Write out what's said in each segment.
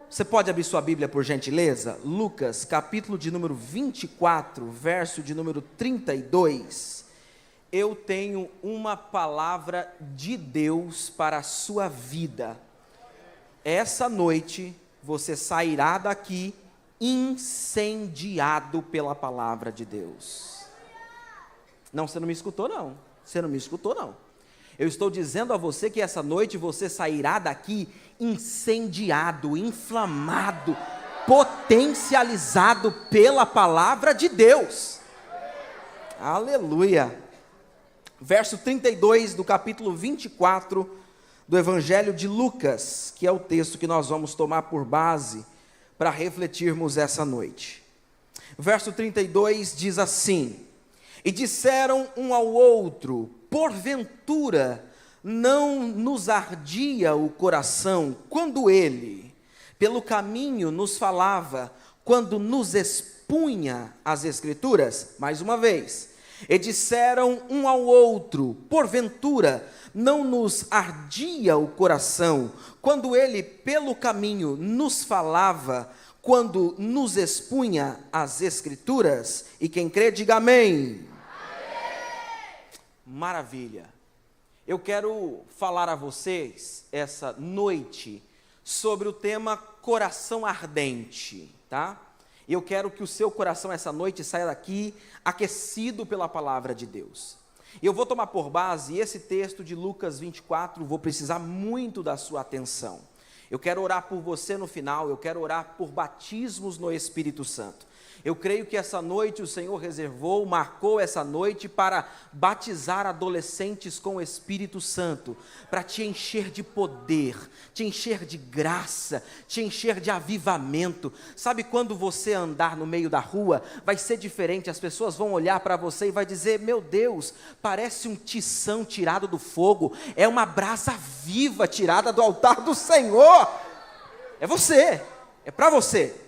Você pode abrir sua Bíblia, por gentileza? Lucas, capítulo de número 24, verso de número 32. Eu tenho uma palavra de Deus para a sua vida. Essa noite, você sairá daqui incendiado pela palavra de Deus. Não, você não me escutou não. Você não me escutou não. Eu estou dizendo a você que essa noite você sairá daqui incendiado, inflamado, potencializado pela palavra de Deus. Aleluia. Verso 32 do capítulo 24 do Evangelho de Lucas, que é o texto que nós vamos tomar por base para refletirmos essa noite. Verso 32 diz assim: E disseram um ao outro: porventura não nos ardia o coração quando ele, pelo caminho, nos falava, quando nos expunha as Escrituras? Mais uma vez. E disseram um ao outro: porventura não nos ardia o coração quando ele, pelo caminho, nos falava, quando nos expunha as Escrituras? E quem crê, diga amém. Maravilha. Eu quero falar a vocês essa noite sobre o tema coração ardente, tá? Eu quero que o seu coração essa noite saia daqui aquecido pela palavra de Deus. Eu vou tomar por base esse texto de Lucas 24, vou precisar muito da sua atenção. Eu quero orar por você no final, eu quero orar por batismos no Espírito Santo. Eu creio que essa noite o Senhor reservou, marcou essa noite para batizar adolescentes com o Espírito Santo, para te encher de poder, te encher de graça, te encher de avivamento. Sabe quando você andar no meio da rua, vai ser diferente, as pessoas vão olhar para você e vai dizer: meu Deus, parece um tição tirado do fogo, é uma brasa viva tirada do altar do Senhor. É você, é para você.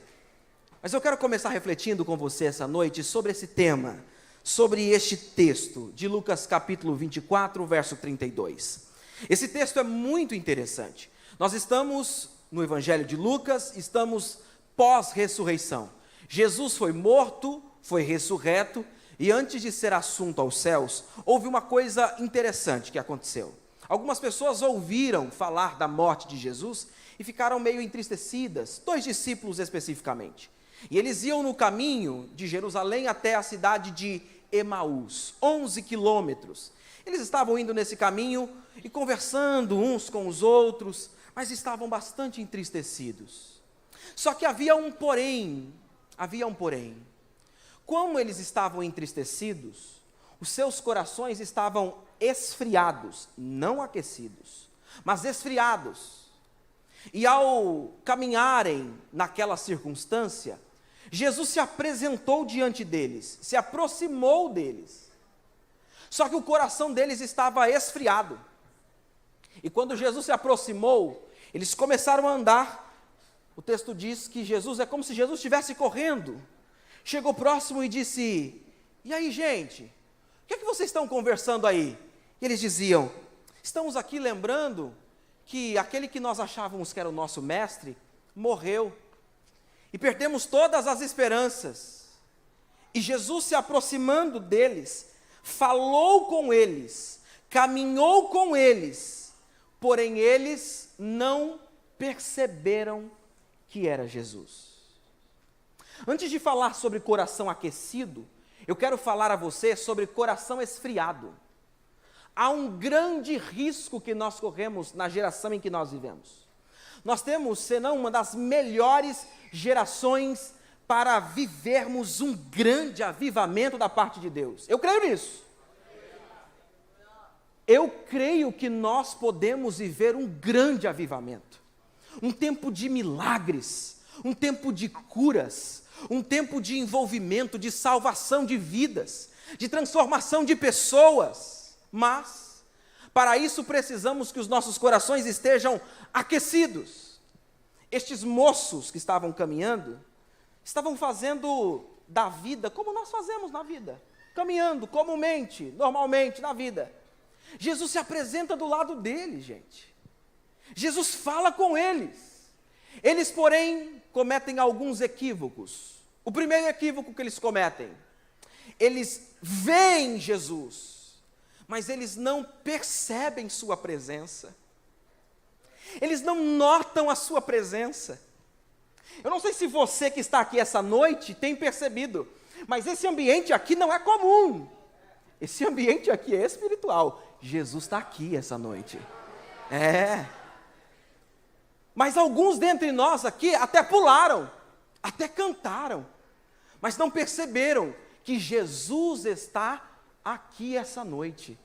Mas eu quero começar refletindo com você essa noite sobre esse tema, sobre este texto de Lucas capítulo 24, verso 32. Esse texto é muito interessante. Nós estamos no Evangelho de Lucas, estamos pós-ressurreição. Jesus foi morto, foi ressurreto, e antes de ser assunto aos céus, houve uma coisa interessante que aconteceu. Algumas pessoas ouviram falar da morte de Jesus e ficaram meio entristecidas, 2 discípulos especificamente. E eles iam no caminho de Jerusalém até a cidade de Emaús, 11 quilômetros. Eles estavam indo nesse caminho e conversando uns com os outros, mas estavam bastante entristecidos. Só que havia um porém. Como eles estavam entristecidos, os seus corações estavam esfriados, não aquecidos, mas esfriados. E ao caminharem naquela circunstância, Jesus se apresentou diante deles, se aproximou deles. Só que o coração deles estava esfriado. E quando Jesus se aproximou, eles começaram a andar. O texto diz que Jesus, é como se Jesus estivesse correndo. Chegou próximo e disse: e aí, gente, o que é que vocês estão conversando aí? E eles diziam: estamos aqui lembrando que aquele que nós achávamos que era o nosso mestre, morreu, e perdemos todas as esperanças. E Jesus, se aproximando deles, falou com eles, caminhou com eles, porém eles não perceberam que era Jesus. Antes de falar sobre coração aquecido, eu quero falar a você sobre coração esfriado. Há um grande risco que nós corremos na geração em que nós vivemos. Nós temos, senão uma das melhores gerações para vivermos um grande avivamento da parte de Deus. Eu creio nisso. Eu creio que nós podemos viver um grande avivamento. Um tempo de milagres, um tempo de curas, um tempo de envolvimento, de salvação de vidas, de transformação de pessoas. Mas, para isso precisamos que os nossos corações estejam aquecidos. Estes moços que estavam caminhando, estavam fazendo da vida como nós fazemos na vida, caminhando comumente, normalmente na vida. Jesus se apresenta do lado deles, gente. Jesus fala com eles. Eles, porém, cometem alguns equívocos. O primeiro equívoco que eles cometem, eles veem Jesus, mas eles não percebem sua presença. Eles não notam a sua presença. Eu não sei se você que está aqui essa noite tem percebido, mas esse ambiente aqui não é comum. Esse ambiente aqui é espiritual. Jesus está aqui essa noite. Mas alguns dentre nós aqui até pularam, até cantaram, mas não perceberam que Jesus está aqui essa noite.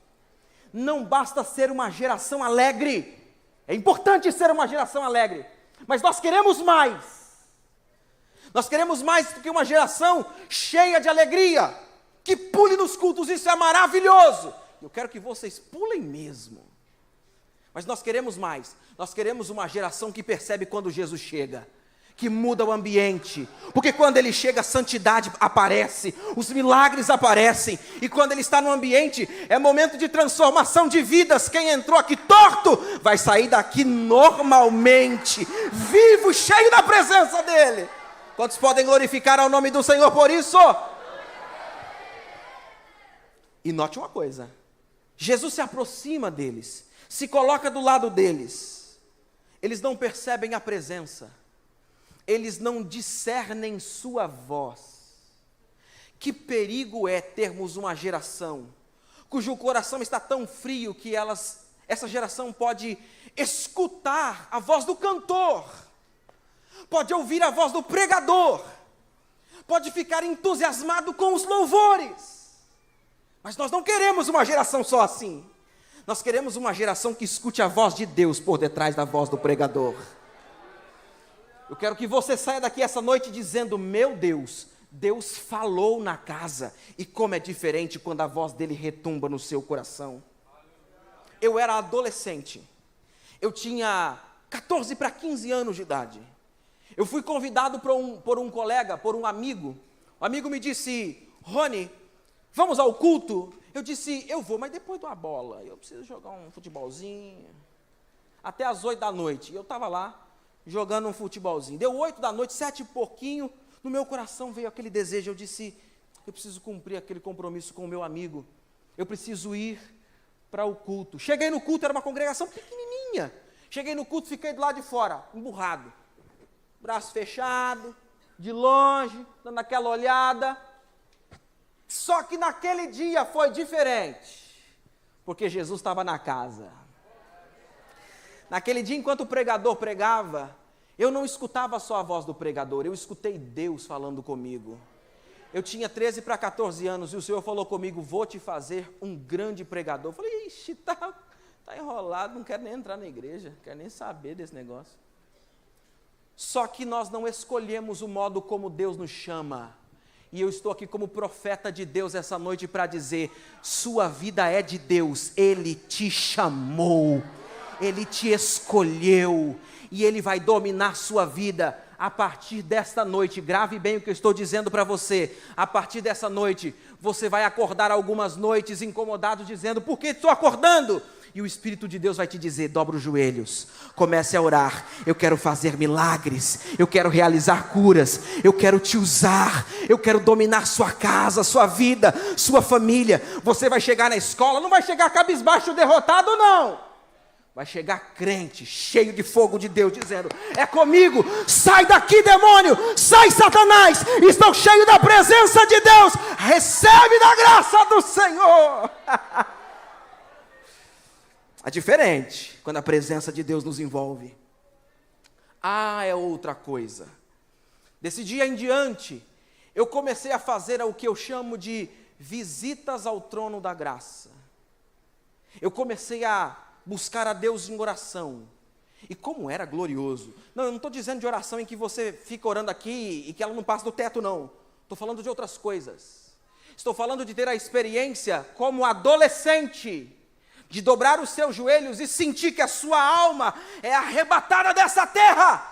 Não basta ser uma geração alegre, é importante ser uma geração alegre, mas nós queremos mais. Nós queremos mais do que uma geração cheia de alegria, que pule nos cultos, isso é maravilhoso. Eu quero que vocês pulem mesmo. Mas nós queremos mais, nós queremos uma geração que percebe quando Jesus chega, que muda o ambiente, porque quando Ele chega a santidade aparece, os milagres aparecem, e quando Ele está no ambiente, é momento de transformação de vidas. Quem entrou aqui torto, vai sair daqui normalmente, vivo, cheio da presença dEle. Quantos podem glorificar ao nome do Senhor por isso? E note uma coisa, Jesus se aproxima deles, se coloca do lado deles, eles não percebem a presença, eles não discernem sua voz. Que perigo é termos uma geração cujo coração está tão frio que essa geração pode escutar a voz do cantor, pode ouvir a voz do pregador, pode ficar entusiasmado com os louvores, mas nós não queremos uma geração só assim. Nós queremos uma geração que escute a voz de Deus por detrás da voz do pregador. Eu quero que você saia daqui essa noite dizendo: meu Deus, Deus falou na casa, e como é diferente quando a voz dele retumba no seu coração. Eu era adolescente, eu tinha 14 para 15 anos de idade. Eu fui convidado por um colega, por um amigo. O amigo me disse: Rony, vamos ao culto? Eu disse: eu vou, mas depois de uma bola, eu preciso jogar um futebolzinho, até as 8 da noite, e eu estava lá, jogando um futebolzinho, deu 8 da noite, 7 e pouquinho, no meu coração veio aquele desejo, eu disse: eu preciso cumprir aquele compromisso com o meu amigo, eu preciso ir para o culto. Cheguei no culto, era uma congregação pequenininha, cheguei no culto, fiquei do lado de fora, emburrado, braço fechado, de longe, dando aquela olhada. Só que naquele dia foi diferente, porque Jesus estava na casa. Naquele dia, enquanto o pregador pregava, eu não escutava só a voz do pregador, eu escutei Deus falando comigo. Eu tinha 13 para 14 anos e o Senhor falou comigo: vou te fazer um grande pregador. Eu falei: ixi, tá enrolado, não quero nem entrar na igreja, não quero nem saber desse negócio. Só que nós não escolhemos o modo como Deus nos chama. E eu estou aqui como profeta de Deus essa noite para dizer: sua vida é de Deus, Ele te chamou, Ele te escolheu, e Ele vai dominar sua vida a partir desta noite. Grave bem o que eu estou dizendo para você. A partir dessa noite, você vai acordar algumas noites incomodado, dizendo: por que estou acordando? E o Espírito de Deus vai te dizer: dobra os joelhos, comece a orar, eu quero fazer milagres, eu quero realizar curas, eu quero te usar, eu quero dominar sua casa, sua vida, sua família. Você vai chegar na escola, não vai chegar cabisbaixo, derrotado, não. Vai chegar crente, cheio de fogo de Deus, dizendo: é comigo, sai daqui, demônio, sai, Satanás, estou cheio da presença de Deus, recebe da graça do Senhor. É diferente quando a presença de Deus nos envolve. É outra coisa. Desse dia em diante, eu comecei a fazer o que eu chamo de visitas ao trono da graça. Eu comecei a buscar a Deus em oração. E como era glorioso. Não, eu não estou dizendo de oração em que você fica orando aqui e que ela não passa do teto, não. Estou falando de outras coisas. Estou falando de ter a experiência como adolescente, de dobrar os seus joelhos e sentir que a sua alma é arrebatada dessa terra,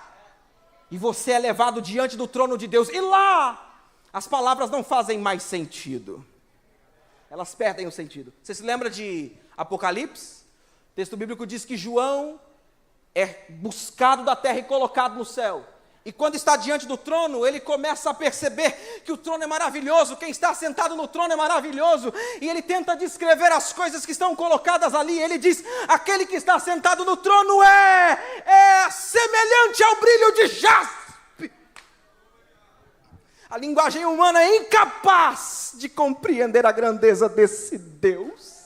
e você é levado diante do trono de Deus, e lá, as palavras não fazem mais sentido, elas perdem o sentido. Você se lembra de Apocalipse? O texto bíblico diz que João é buscado da terra e colocado no céu. E quando está diante do trono, ele começa a perceber que o trono é maravilhoso, quem está sentado no trono é maravilhoso, e ele tenta descrever as coisas que estão colocadas ali. Ele diz: aquele que está sentado no trono é semelhante ao brilho de jaspe. A linguagem humana é incapaz de compreender a grandeza desse Deus.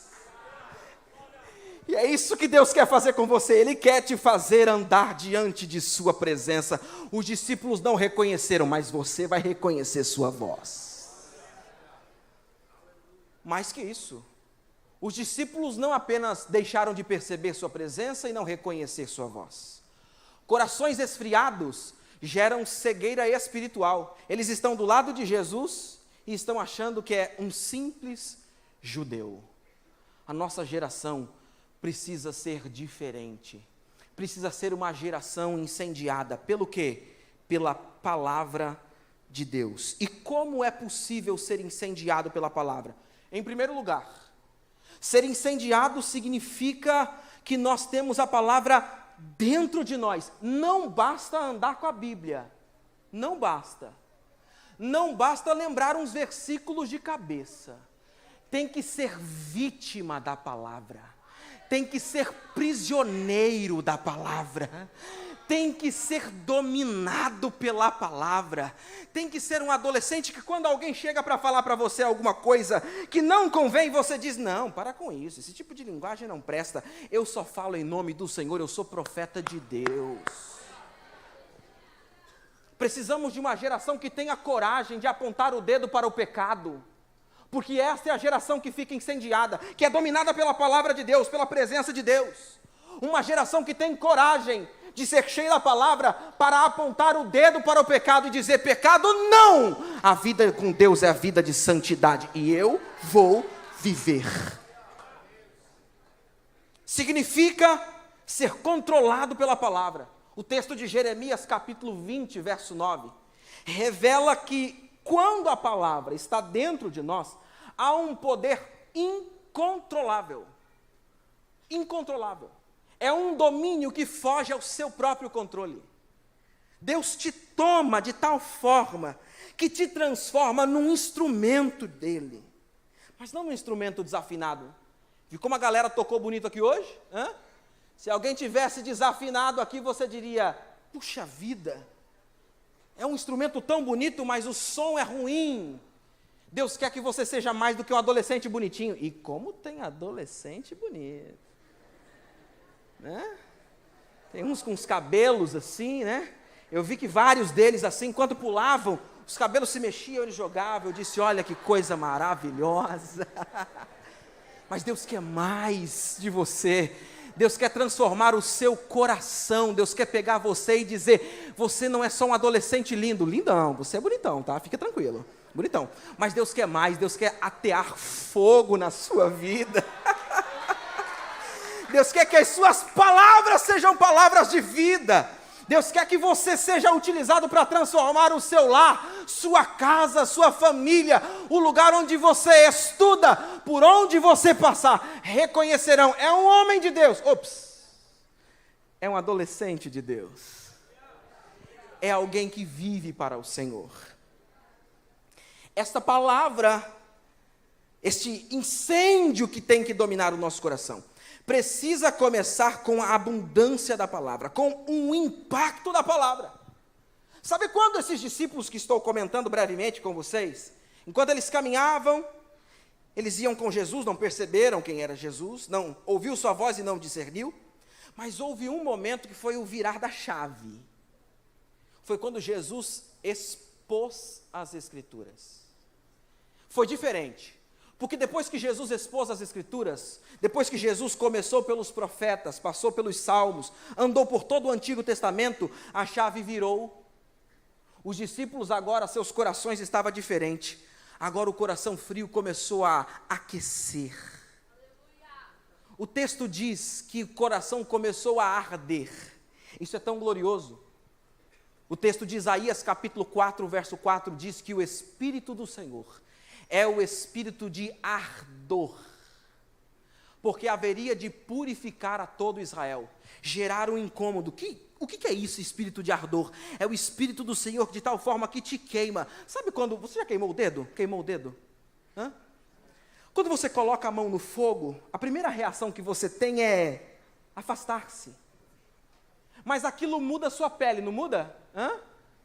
E é isso que Deus quer fazer com você. Ele quer te fazer andar diante de sua presença. Os discípulos não reconheceram, mas você vai reconhecer sua voz. Mais que isso, os discípulos não apenas deixaram de perceber sua presença e não reconhecer sua voz. Corações esfriados geram cegueira espiritual. Eles estão do lado de Jesus e estão achando que é um simples judeu. A nossa geração precisa ser diferente, precisa ser uma geração incendiada, pelo quê? Pela palavra de Deus. E como é possível ser incendiado pela palavra? Em primeiro lugar, ser incendiado significa que nós temos a palavra dentro de nós. Não basta andar com a Bíblia, não basta lembrar uns versículos de cabeça, tem que ser vítima da palavra. Tem que ser prisioneiro da palavra, tem que ser dominado pela palavra, tem que ser um adolescente que quando alguém chega para falar para você alguma coisa que não convém, você diz: não, para com isso, esse tipo de linguagem não presta, eu só falo em nome do Senhor, eu sou profeta de Deus. Precisamos de uma geração que tenha coragem de apontar o dedo para o pecado, porque essa é a geração que fica incendiada, que é dominada pela palavra de Deus, pela presença de Deus. Uma geração que tem coragem de ser cheia da palavra para apontar o dedo para o pecado e dizer: pecado não! A vida com Deus é a vida de santidade e eu vou viver. Significa ser controlado pela palavra. O texto de Jeremias capítulo 20, verso 9, revela que quando a palavra está dentro de nós, há um poder incontrolável. Incontrolável. É um domínio que foge ao seu próprio controle. Deus te toma de tal forma que te transforma num instrumento dele. Mas não num instrumento desafinado. Viu como a galera tocou bonito aqui hoje? Hã? Se alguém tivesse desafinado aqui, você diria: puxa vida, é um instrumento tão bonito, mas o som é ruim. Deus quer que você seja mais do que um adolescente bonitinho. E como tem adolescente bonito, né? Tem uns com os cabelos assim, né? Eu vi que vários deles assim, enquanto pulavam, os cabelos se mexiam, eles jogavam. Eu disse: olha que coisa maravilhosa. Mas Deus quer mais de você. Deus quer transformar o seu coração. Deus quer pegar você e dizer: você não é só um adolescente lindo. Lindão, você é bonitão, tá? Fica tranquilo. Bonitão. Mas Deus quer mais. Deus quer atear fogo na sua vida. Deus quer que as suas palavras sejam palavras de vida. Deus quer que você seja utilizado para transformar o seu lar, sua casa, sua família, o lugar onde você estuda, por onde você passar, reconhecerão: é um homem de Deus. Ops, é um adolescente de Deus. É alguém que vive para o Senhor. Esta palavra, este incêndio que tem que dominar o nosso coração, precisa começar com a abundância da palavra, com um impacto da palavra. Sabe quando esses discípulos que estou comentando brevemente com vocês, enquanto eles caminhavam, eles iam com Jesus, não perceberam quem era Jesus, não ouviu sua voz e não discerniu, mas houve um momento que foi o virar da chave. Foi quando Jesus expôs as Escrituras. Foi diferente. Porque depois que Jesus expôs as Escrituras, depois que Jesus começou pelos profetas, passou pelos salmos, andou por todo o Antigo Testamento, a chave virou. Os discípulos agora, seus corações estavam diferentes. Agora o coração frio começou a aquecer. O texto diz que o coração começou a arder. Isso é tão glorioso. O texto de Isaías capítulo 4, verso 4, diz que o Espírito do Senhor é o espírito de ardor. porque haveria de purificar a todo Israel, gerar um incômodo. O que é isso, espírito de ardor? É o Espírito do Senhor de tal forma que te queima. Sabe quando, você já queimou o dedo? Queimou o dedo? Hã? Quando você coloca a mão no fogo, a primeira reação que você tem é afastar-se. Mas aquilo muda a sua pele, não muda? Hã?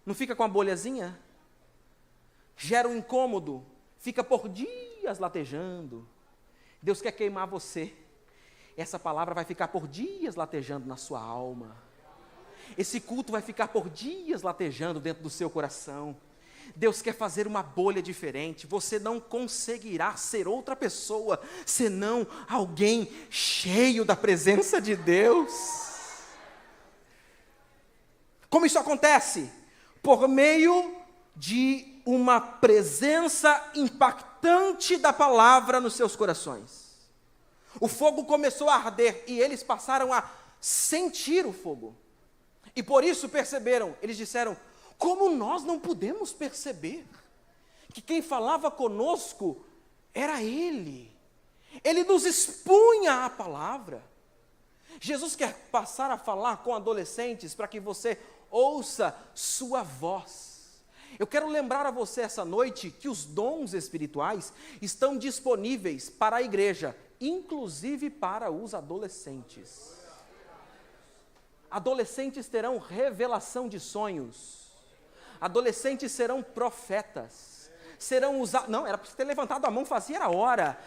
Não fica com a bolhazinha? Gera um incômodo, fica por dias latejando. Deus quer queimar você. Essa palavra vai ficar por dias latejando na sua alma. Esse culto vai ficar por dias latejando dentro do seu coração. Deus quer fazer uma bolha diferente. Você não conseguirá ser outra pessoa, senão alguém cheio da presença de Deus. Como isso acontece? Por meio de uma presença impactante da palavra nos seus corações. O fogo começou a arder e eles passaram a sentir o fogo. E por isso perceberam, eles disseram: como nós não pudemos perceber que quem falava conosco era Ele? Ele nos expunha a palavra. Jesus quer passar a falar com adolescentes para que você ouça sua voz. Eu quero lembrar a você essa noite que os dons espirituais estão disponíveis para a igreja, inclusive para os adolescentes. Adolescentes terão revelação de sonhos. Adolescentes serão profetas. Serão usados. Não, era para você ter levantado a mão, fazia era hora.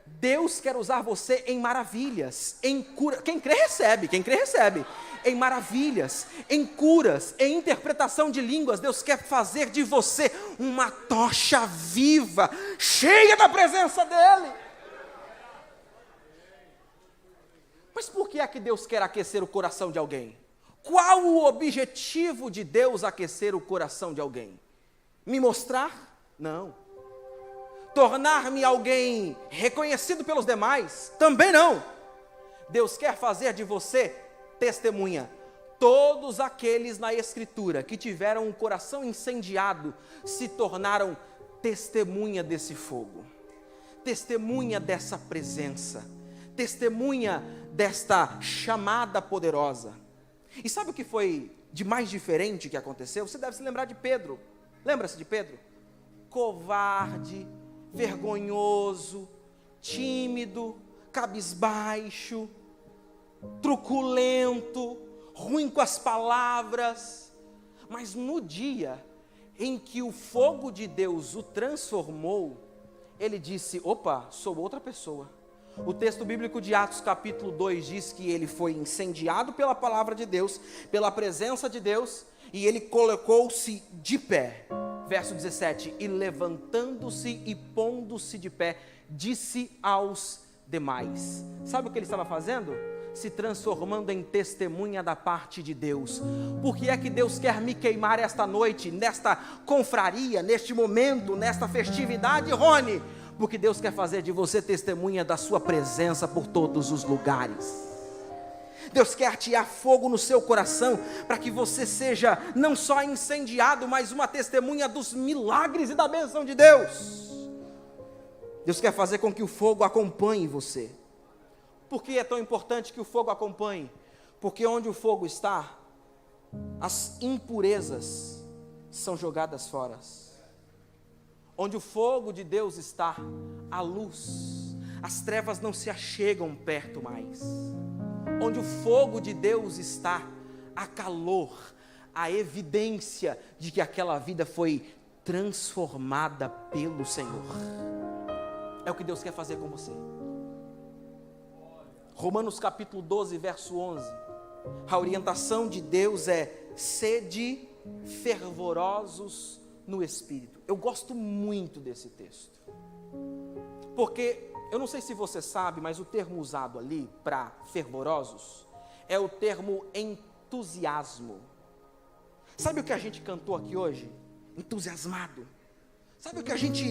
Deus quer usar você em maravilhas, em cura. Quem crê recebe, quem crê recebe. Em maravilhas, em curas, em interpretação de línguas. Deus quer fazer de você uma tocha viva, cheia da presença dEle. Mas por que é que Deus quer aquecer o coração de alguém? Qual o objetivo de Deus aquecer o coração de alguém? Me mostrar? Não. Tornar-me alguém reconhecido pelos demais? Também não. Deus quer fazer de você testemunha. Todos aqueles na Escritura que tiveram um coração incendiado se tornaram testemunha desse fogo, testemunha dessa presença, testemunha desta chamada poderosa. E sabe o que foi de mais diferente que aconteceu? Você deve se lembrar de Pedro. Lembra-se de Pedro? Covarde, vergonhoso, tímido, cabisbaixo, truculento, ruim com as palavras. Mas no dia em que o fogo de Deus o transformou, ele disse: opa, sou outra pessoa. O texto bíblico de Atos capítulo 2 diz que ele foi incendiado pela palavra de Deus, pela presença de Deus, e ele colocou-se de pé. Verso 17, e levantando-se e pondo-se de pé, disse aos demais. Sabe o que ele estava fazendo? Se transformando em testemunha da parte de Deus. Por que é que Deus quer me queimar esta noite, nesta confraria, neste momento, nesta festividade, Rony? Porque Deus quer fazer de você testemunha da sua presença por todos os lugares. Deus quer atear fogo no seu coração, para que você seja não só incendiado, mas uma testemunha dos milagres e da bênção de Deus. Deus quer fazer com que o fogo acompanhe você. Por que é tão importante que o fogo acompanhe? Porque onde o fogo está, as impurezas são jogadas fora. Onde o fogo de Deus está, a luz, as trevas não se achegam perto mais. Onde o fogo de Deus está, a calor, a evidência de que aquela vida foi transformada pelo Senhor. É o que Deus quer fazer com você. Romanos capítulo 12, verso 11. A orientação de Deus é: sede fervorosos no Espírito. Eu gosto muito desse texto. Porque, eu não sei se você sabe, mas o termo usado ali para fervorosos é o termo entusiasmo. Sabe o que a gente cantou aqui hoje? Entusiasmado. Sabe o que a gente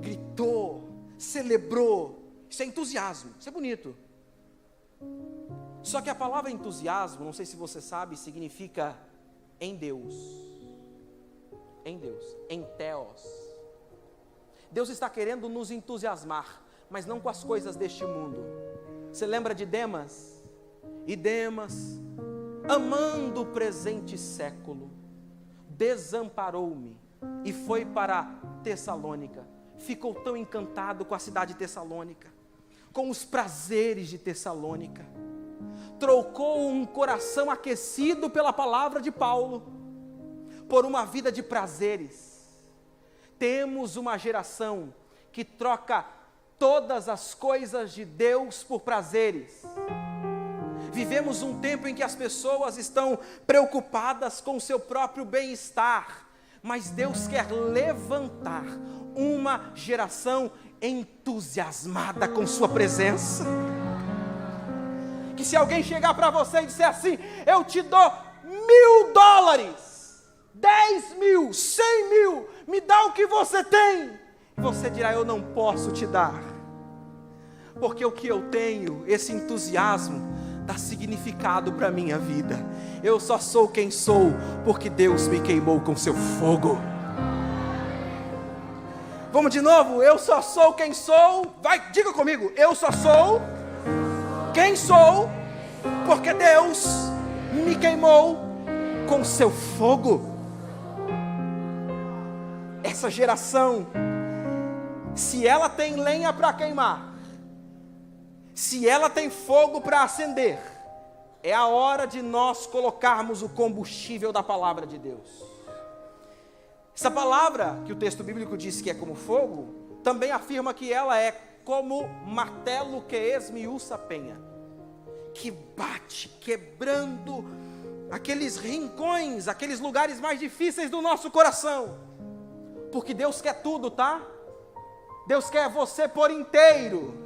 gritou, celebrou? Isso é entusiasmo, isso é bonito. Só que a palavra entusiasmo, não sei se você sabe, significa em Deus. Em Deus, em Theos. Deus está querendo nos entusiasmar, mas não com as coisas deste mundo. Você lembra de Demas? E Demas, amando o presente século, desamparou-me e foi para Tessalônica. Ficou tão encantado com a cidade de Tessalônica, com os prazeres de Tessalônica. Trocou um coração aquecido pela palavra de Paulo por uma vida de prazeres. Temos uma geração que troca todas as coisas de Deus por prazeres. Vivemos um tempo em que as pessoas estão preocupadas com o seu próprio bem-estar, mas Deus quer levantar uma geração entusiasmada com sua presença. Que se alguém chegar para você e disser assim: eu te dou $1.000, 10 mil, 100 mil, me dá o que você tem, você dirá: eu não posso te dar, porque o que eu tenho, esse entusiasmo, dá significado para a minha vida. Eu só sou quem sou, porque Deus me queimou com seu fogo. Vamos de novo, eu só sou quem sou, vai, diga comigo, eu só sou quem sou, porque Deus me queimou com seu fogo. Essa geração, se ela tem lenha para queimar, se ela tem fogo para acender, é a hora de nós colocarmos o combustível da palavra de Deus. Essa palavra, que o texto bíblico diz que é como fogo, também afirma que ela é como martelo que esmiuça a penha, que bate, quebrando aqueles rincões, aqueles lugares mais difíceis do nosso coração, porque Deus quer tudo, tá? Deus quer você por inteiro.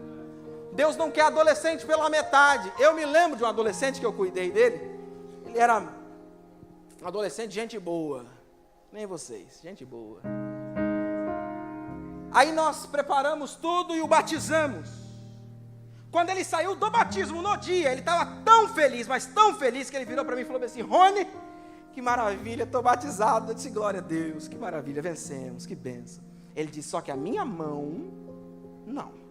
Deus não quer adolescente pela metade. Eu me lembro de um adolescente que eu cuidei dele. Ele era um adolescente, gente boa. Nem vocês, gente boa. Aí nós preparamos tudo e o batizamos. Quando ele saiu do batismo no dia, ele estava tão feliz, mas tão feliz, que ele virou para mim e falou assim: Rony, que maravilha, estou batizado. Eu disse: glória a Deus, que maravilha, vencemos, que bênção. Ele disse: só que a minha mão, não.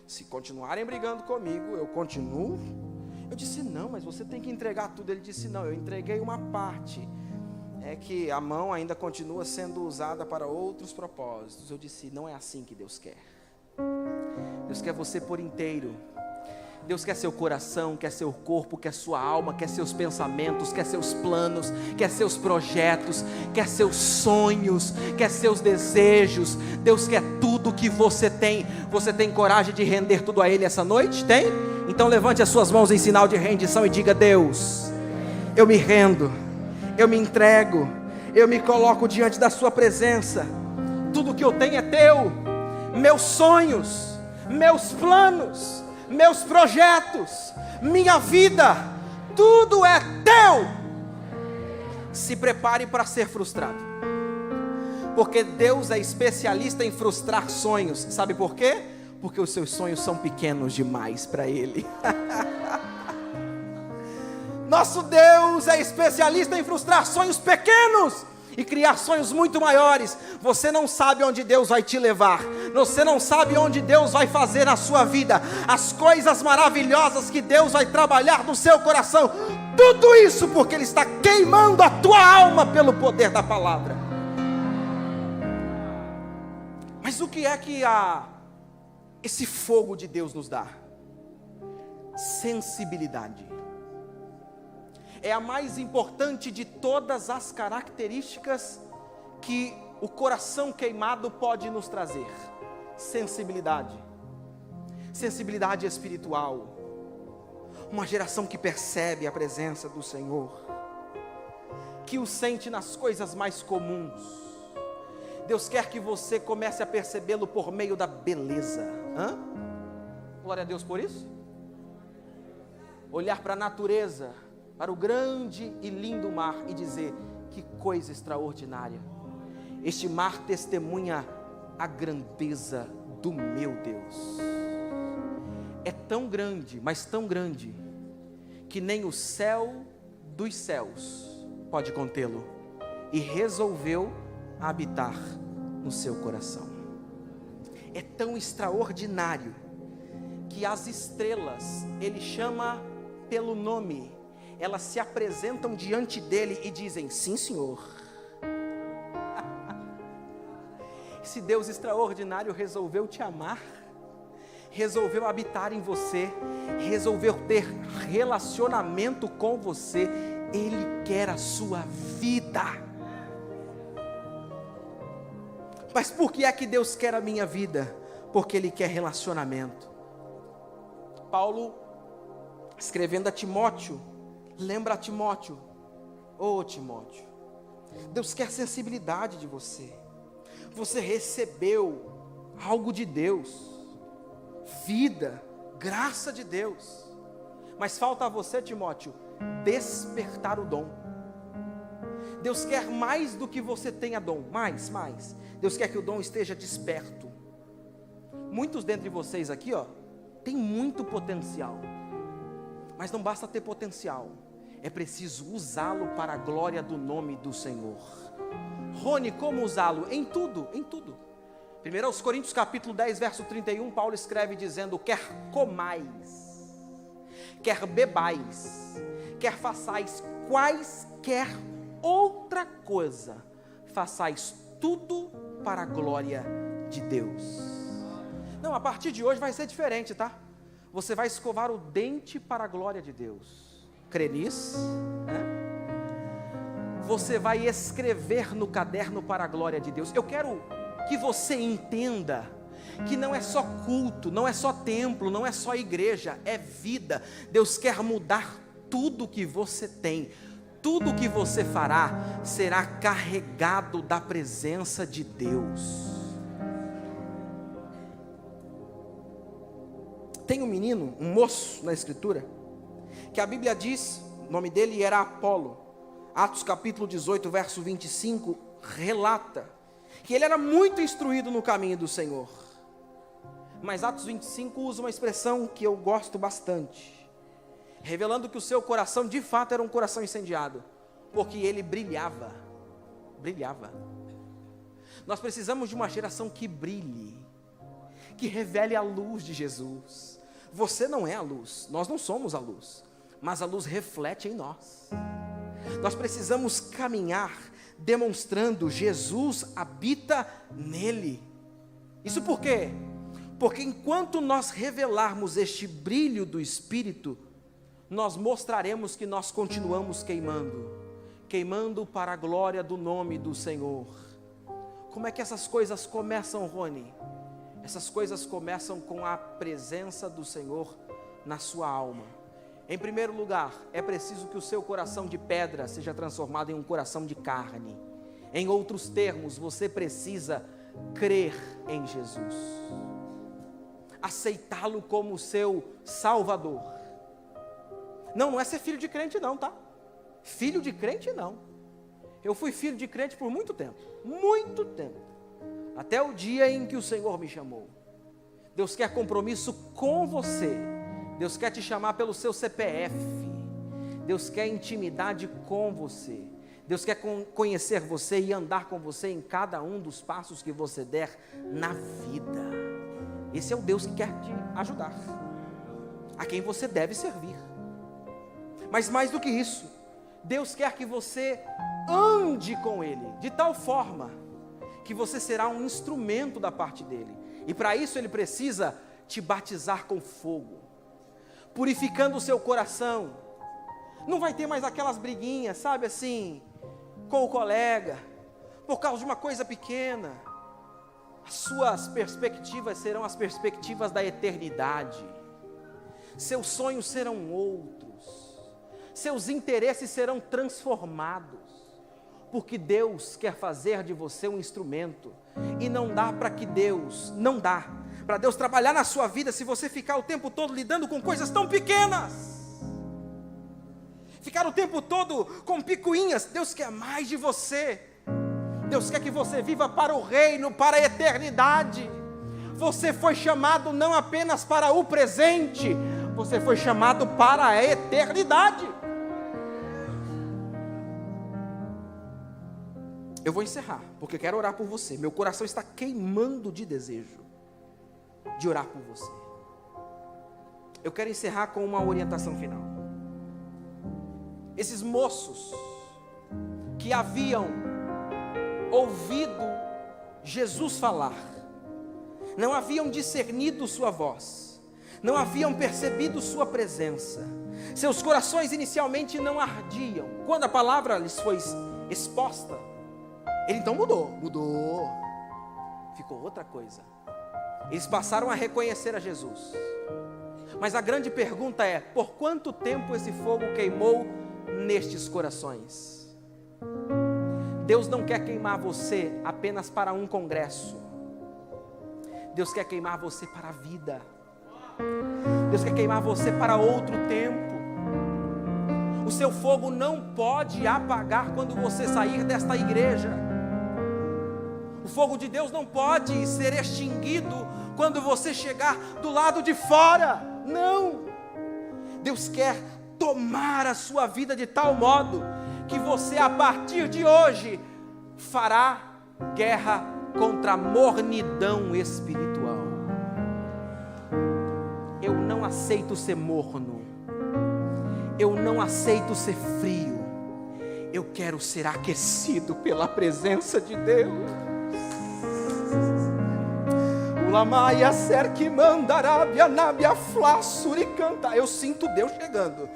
Se continuarem brigando comigo, eu continuo. Eu disse: não, mas você tem que entregar tudo. Ele disse: não, eu entreguei uma parte. É que a mão ainda continua sendo usada para outros propósitos. Eu disse: não é assim que Deus quer. Deus quer você por inteiro. Deus quer seu coração, quer seu corpo, quer sua alma, quer seus pensamentos, quer seus planos, quer seus projetos, quer seus sonhos, quer seus desejos. Deus quer tudo que você tem. Você tem coragem de render tudo a Ele essa noite? Tem? Então levante as suas mãos em sinal de rendição e diga: Deus, eu me rendo, eu me entrego, eu me coloco diante da sua presença. Tudo que eu tenho é teu. Meus sonhos, meus planos, meus projetos, minha vida, tudo é teu. Se prepare para ser frustrado, porque Deus é especialista em frustrar sonhos. Sabe por quê? Porque os seus sonhos são pequenos demais para Ele. Nosso Deus é especialista em frustrar sonhos pequenos e criar sonhos muito maiores. Você não sabe onde Deus vai te levar, você não sabe onde Deus vai fazer na sua vida, as coisas maravilhosas que Deus vai trabalhar no seu coração, tudo isso porque Ele está queimando a tua alma pelo poder da palavra. Mas o que é que esse fogo de Deus nos dá? Sensibilidade. É a mais importante de todas as características que o coração queimado pode nos trazer. Sensibilidade. Sensibilidade espiritual. Uma geração que percebe a presença do Senhor, que o sente nas coisas mais comuns. Deus quer que você comece a percebê-lo por meio da beleza. Glória a Deus por isso. Olhar para a natureza, para o grande e lindo mar e dizer: que coisa extraordinária, este mar testemunha a grandeza do meu Deus. É tão grande, mas tão grande, que nem o céu dos céus pode contê-lo, e resolveu habitar no seu coração. É tão extraordinário que as estrelas Ele chama pelo nome. Elas se apresentam diante dele e dizem: sim, Senhor. Esse Deus extraordinário resolveu te amar, resolveu habitar em você, resolveu ter relacionamento com você. Ele quer a sua vida. Mas por que é que Deus quer a minha vida? Porque Ele quer relacionamento. Paulo, escrevendo a Timóteo, lembra a Timóteo: ô Timóteo, Deus quer sensibilidade de você. Você recebeu algo de Deus, vida, graça de Deus. Mas falta a você, Timóteo, despertar o dom. Deus quer mais do que você tenha dom, mais. Deus quer que o dom esteja desperto. Muitos dentre vocês aqui, tem muito potencial. Mas não basta ter potencial, é preciso usá-lo para a glória do nome do Senhor. Rony, como usá-lo? Em tudo. 1 Coríntios capítulo 10, verso 31, Paulo escreve dizendo: quer comais, quer bebais, quer façais quaisquer outra coisa, façais tudo para a glória de Deus. Não, a partir de hoje vai ser diferente, tá? Você vai escovar o dente para a glória de Deus. Crê nisso? Você vai escrever no caderno para a glória de Deus. Eu quero que você entenda que não é só culto, não é só templo, não é só igreja, é vida. Deus quer mudar tudo que você tem. Tudo que você fará será carregado da presença de Deus. Tem um menino, um moço na escritura, que a Bíblia diz, o nome dele era Apolo. Atos capítulo 18, verso 25, relata que ele era muito instruído no caminho do Senhor. Mas Atos 25 usa uma expressão que eu gosto bastante, revelando que o seu coração de fato era um coração incendiado, porque ele brilhava. Nós precisamos de uma geração que brilhe, que revele a luz de Jesus. Você não é a luz, nós não somos a luz, mas a luz reflete em nós. Nós precisamos caminhar demonstrando Jesus habita nele. Isso por quê? Porque enquanto nós revelarmos este brilho do Espírito, nós mostraremos que nós continuamos queimando para a glória do nome do Senhor. Como é que essas coisas começam, Rony? Essas coisas começam com a presença do Senhor na sua alma. Em primeiro lugar, é preciso que o seu coração de pedra seja transformado em um coração de carne. Em outros termos, você precisa crer em Jesus, aceitá-lo como seu Salvador. Não é ser filho de crente não, tá? Filho de crente não. Eu fui filho de crente por muito tempo, até o dia em que o Senhor me chamou. Deus quer compromisso com você. Deus quer te chamar pelo seu CPF. Deus quer intimidade com você. Deus quer conhecer você e andar com você em cada um dos passos que você der na vida. Esse é o Deus que quer te ajudar, a quem você deve servir. Mas mais do que isso, Deus quer que você ande com Ele, de tal forma que você será um instrumento da parte dEle. E para isso Ele precisa te batizar com fogo, purificando o seu coração. Não vai ter mais aquelas briguinhas, sabe assim, com o colega, por causa de uma coisa pequena. As suas perspectivas serão as perspectivas da eternidade. Seus sonhos serão outros. Seus interesses serão transformados. Porque Deus quer fazer de você um instrumento. E não dá para Deus trabalhar na sua vida se você ficar o tempo todo lidando com coisas tão pequenas. Ficar o tempo todo com picuinhas. Deus quer mais de você. Deus quer que você viva para o reino, para a eternidade. Você foi chamado não apenas para o presente, você foi chamado para a eternidade. Eu vou encerrar, porque eu quero orar por você. Meu coração está queimando de desejo de orar por você. eu quero encerrar com uma orientação final. Esses moços que haviam ouvido Jesus falar, não haviam discernido sua voz, não haviam percebido sua presença, seus corações inicialmente não ardiam. Quando a palavra lhes foi exposta, ele então mudou, ficou outra coisa. Eles passaram a reconhecer a Jesus. Mas a grande pergunta é: por quanto tempo esse fogo queimou nestes corações? Deus não quer queimar você apenas para um congresso. Deus quer queimar você para a vida. Deus quer queimar você para outro tempo. O seu fogo não pode apagar quando você sair desta igreja. O fogo de Deus não pode ser extinguido quando você chegar do lado de fora. Não. Deus quer tomar a sua vida de tal modo que você, a partir de hoje, fará guerra contra a mornidão espiritual. Eu não aceito ser morno. Eu não aceito ser frio. Eu quero ser aquecido pela presença de Deus. Ulamaia cerque mandarabia nabia flassuri canta. Eu sinto Deus chegando.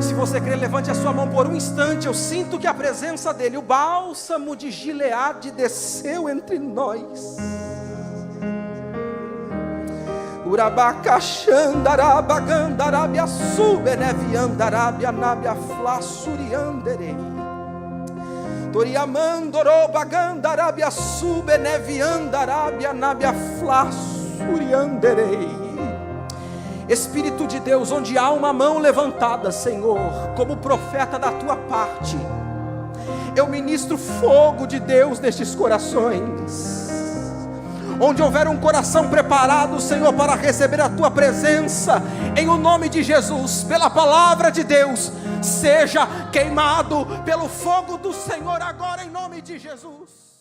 Se você crer, levante a sua mão por um instante. Eu sinto que a presença dele, o bálsamo de Gileade, desceu entre nós. Urabacachandarabagandarabiá subeneviandarabia nabia flassurianderei. Toriamandorobagandarabia subeneviandarabia nabia flassurianderei. Espírito de Deus, onde há uma mão levantada, Senhor, como profeta da tua parte, eu ministro fogo de Deus nestes corações. Onde houver um coração preparado, Senhor, para receber a tua presença, em o nome de Jesus, pela palavra de Deus, seja queimado pelo fogo do Senhor agora, em nome de Jesus.